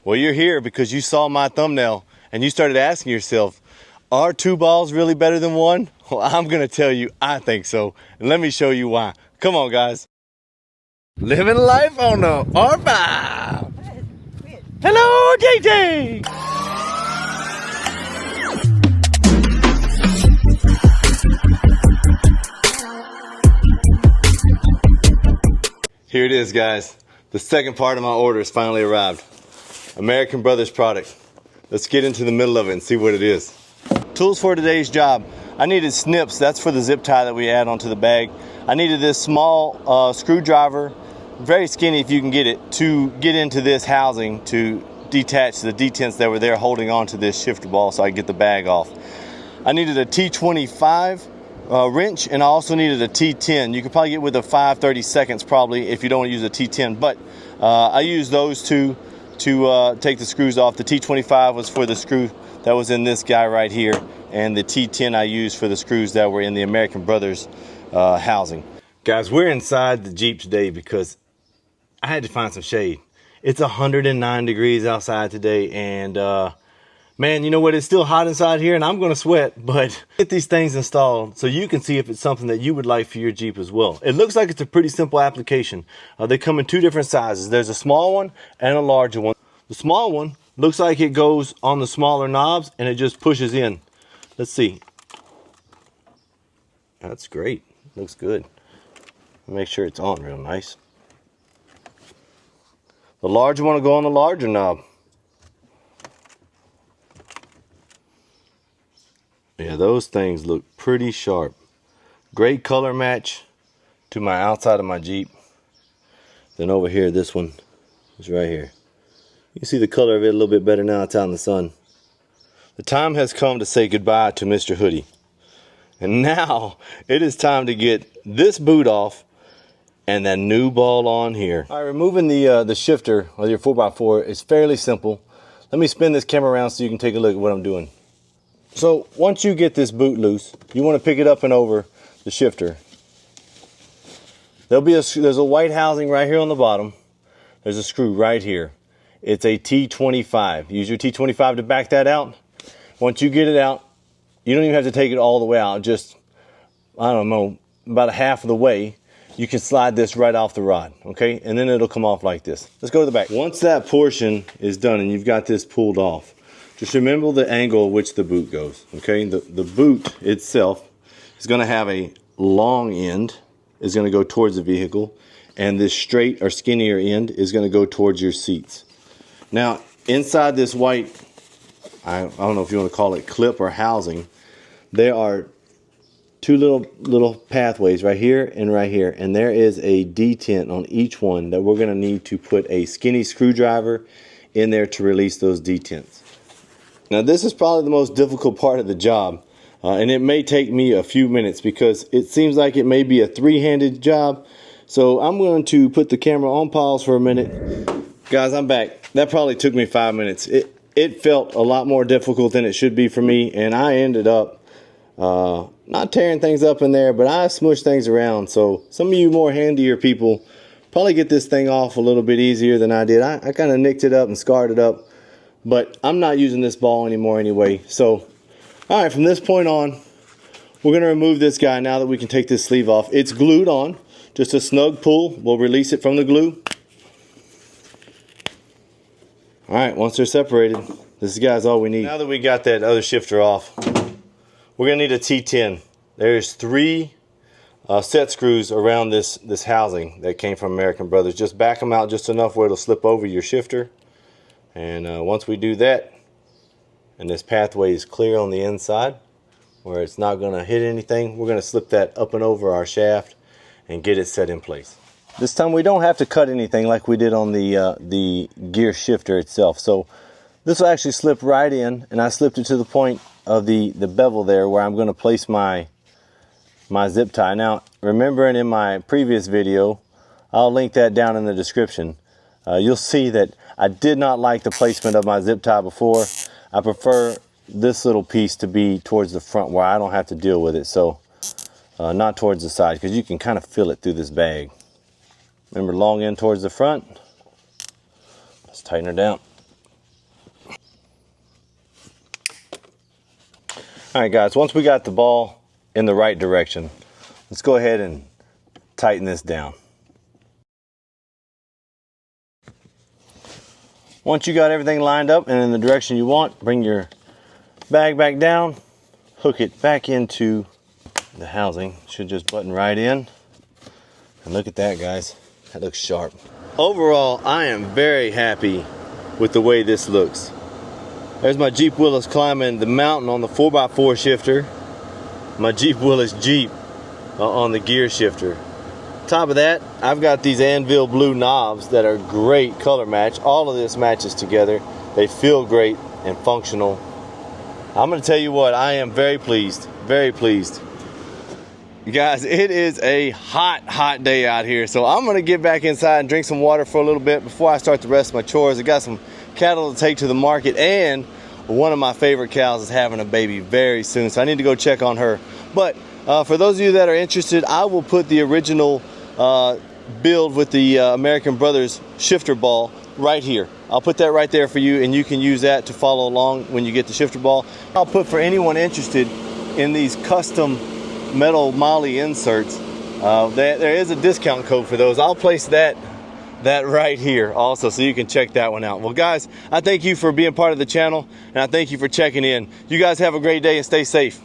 Well, you're here because you saw my thumbnail and you started asking yourself, are two balls really better than one? Well, I'm gonna tell you, I think so. And let me show you why. Come on, guys. Living life on the R5. Hello, JJ. Here it is, guys. The second part of my order has finally arrived. American Brothers product. Let's get into the middle of it and see what it is. Tools for today's job. I needed snips, that's for the zip tie that we add onto the bag. I needed this small screwdriver, very skinny if you can get it, to get into this housing to detach the detents that were there holding on to this shifter ball so I could get the bag off. I needed a T25 wrench, and I also needed a T10. You could probably get with a 5/32 probably if you don't want to use a T10, but I used those two to take the screws off. The T25 was for the screw that was in this guy right here, and the T10 I used for the screws that were in the American Brothers housing. Guys, we're inside the Jeep today because I had to find some shade. It's 109 degrees outside today, and man, you know what? It's still hot inside here, and I'm going to sweat, but get these things installed so you can see if it's something that you would like for your Jeep as well. It looks like it's a pretty simple application. They come in two different sizes. There's a small one and a larger one. The small one looks like it goes on the smaller knobs, and it just pushes in. Let's see. That's great. Looks good. Make sure it's on real nice. The larger one will go on the larger knob. Yeah, those things look pretty sharp. Great color match to my outside of my Jeep. Then over here, this one is right here. You can see the color of it a little bit better now it's out in the sun. The time has come to say goodbye to Mr. Hoodie. And now it is time to get this boot off and that new ball on here. All right, removing the shifter of your 4x4 is fairly simple. Let me spin this camera around so you can take a look at what I'm doing. So once you get this boot loose, you want to pick it up and over the shifter. There's a white housing right here on the bottom. There's a screw right here. It's a T25. Use your T25 to back that out. Once you get it out, you don't even have to take it all the way out. Just, I don't know, about a half of the way. You can slide this right off the rod, okay? And then it'll come off like this. Let's go to the back. Once that portion is done and you've got this pulled off, just remember the angle at which the boot goes, okay? The boot itself is going to have a long end, is going to go towards the vehicle, and this straight or skinnier end is going to go towards your seats. Now, inside this white, I don't know if you want to call it clip or housing, there are two little pathways right here, and there is a detent on each one that we're going to need to put a skinny screwdriver in there to release those detents. Now this is probably the most difficult part of the job, and it may take me a few minutes because it seems like it may be a three-handed job. So I'm going to put the camera on pause for a minute. Guys, I'm back. That probably took me 5 minutes. It felt a lot more difficult than it should be for me, and I ended up not tearing things up in there, but I smushed things around. So some of you more handier people probably get this thing off a little bit easier than I did. I kind of nicked it up and scarred it up. But I'm not using this ball anymore anyway. So, all right, from this point on, we're going to remove this guy now that we can take this sleeve off. It's glued on. Just a snug pull will release it from the glue. All right, once they're separated, this guy's all we need. Now that we got that other shifter off, we're going to need a T10. There's 3 set screws around this housing that came from American Brothers. Just back them out just enough where it'll slip over your shifter. And once we do that, and this pathway is clear on the inside, where it's not going to hit anything, we're going to slip that up and over our shaft and get it set in place. This time we don't have to cut anything like we did on the gear shifter itself. So this will actually slip right in, and I slipped it to the point of the bevel there where I'm going to place my zip tie. Now, remembering in my previous video, I'll link that down in the description. You'll see that I did not like the placement of my zip tie before. I prefer this little piece to be towards the front where I don't have to deal with it. So not towards the side, because you can kind of feel it through this bag. Remember, long end towards the front. Let's tighten her down. All right, guys, once we got the ball in the right direction, let's go ahead and tighten this down. Once you got everything lined up and in the direction you want, bring your bag back down, hook it back into the housing. Should just button right in. And look at that, guys. That looks sharp. Overall, I am very happy with the way this looks. There's my Jeep Willys climbing the mountain on the 4x4 shifter. My Jeep Willys Jeep on the gear shifter. Top of that, I've got these anvil blue knobs that are great color match. All of this matches together. They feel great and functional. I'm going to tell you what, I am very pleased. Very pleased. Guys, it is a hot day out here. So I'm going to get back inside and drink some water for a little bit before I start the rest of my chores. I got some cattle to take to the market, and one of my favorite cows is having a baby very soon, so I need to go check on her. But for those of you that are interested, I will put the original build with the American Brothers shifter ball right here. I'll put that right there for you, and you can use that to follow along when you get the shifter ball. I'll put, for anyone interested in these custom metal molly inserts, there is a discount code for those. I'll place that right here also, so you can check that one out. Well, guys, I thank you for being part of the channel, and I thank you for checking in. You guys have a great day and stay safe.